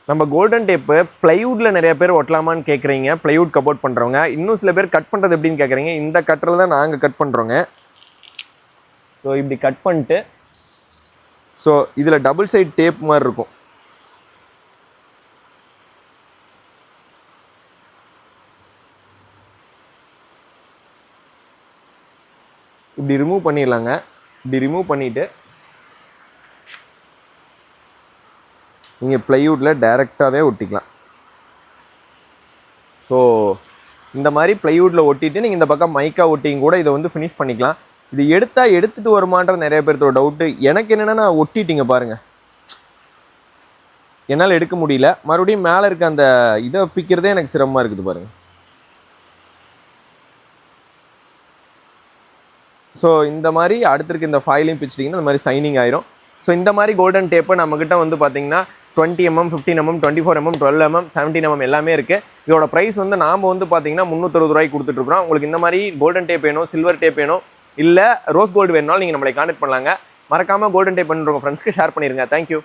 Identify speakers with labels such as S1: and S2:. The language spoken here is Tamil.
S1: நம்ம கோல்டன் டேப்பு பிளைவுட்டில் நிறைய பேர் ஒட்டலாமான்னு கேட்குறீங்க, பிளைவுட் கபோர்ட் பண்ணுறவங்க. இன்னும் சில பேர் கட் பண்ணுறது எப்படின்னு கேட்குறீங்க. இந்த கட்டரில் தான் நாங்கள் கட் பண்ணுறோங்க. ஸோ இப்படி கட் பண்ணிட்டு, ஸோ இதில் டபுள் சைட் டேப் மாதிரி இருக்கும். இப்படி ரிமூவ் பண்ணிடலாங்க. இப்படி ரிமூவ் பண்ணிவிட்டு நீங்கள் ப்ளைவுட்டில் டைரெக்டாகவே ஒட்டிக்கலாம். ஸோ இந்த மாதிரி ப்ளைவுட்டில் ஒட்டிட்டு நீங்கள் இந்த பக்கம் மைக்கா ஒட்டியும் கூட இதை வந்து ஃபினிஷ் பண்ணிக்கலாம். இது எடுத்துகிட்டு வருமான்ற நிறைய பேர்த்தோட டவுட்டு. எனக்கு என்னென்னா, நான் ஒட்டிட்டிங்க பாருங்கள், என்னால் எடுக்க முடியல. மறுபடியும் மேலே இருக்க அந்த இதை பிக்கிறதே எனக்கு சிரமமாக இருக்குது பாருங்கள். ஸோ இந்த மாதிரி அடுத்திருக்கு இந்த ஃபாயிலையும் பிச்சிட்டிங்கன்னா இந்த மாதிரி சைனிங் ஆயிரும். ஸோ இந்த மாதிரி கோல்டன் டேப்பு நம்மக்கிட்ட வந்து பார்த்தீங்கன்னா 20 mm, 15 mm, 24 mm, 12 mm, 17 mm எல்லாமே இருக்குது. இதோட ப்ரைஸ் வந்து நாம் வந்து பார்த்தீங்கன்னா 360 ரூபாய்க்கு கொடுத்துட்ருக்குறோம். உங்களுக்கு இந்த மாதிரி கோல்டன் டேப் வேணும், சில்வர் டேப் வேணும், இல்லை ரோஸ் கோல்டு வேணுனாலும் நீங்கள் நம்மளை கான்டெக்ட் பண்ணலாங்க. மறக்காமல் கோல்டன் டேப் பண்ணுறவங்க ஃப்ரெண்ட்ஸ்க்கு ஷேர் பண்ணிடுங்க. தேங்க்யூ.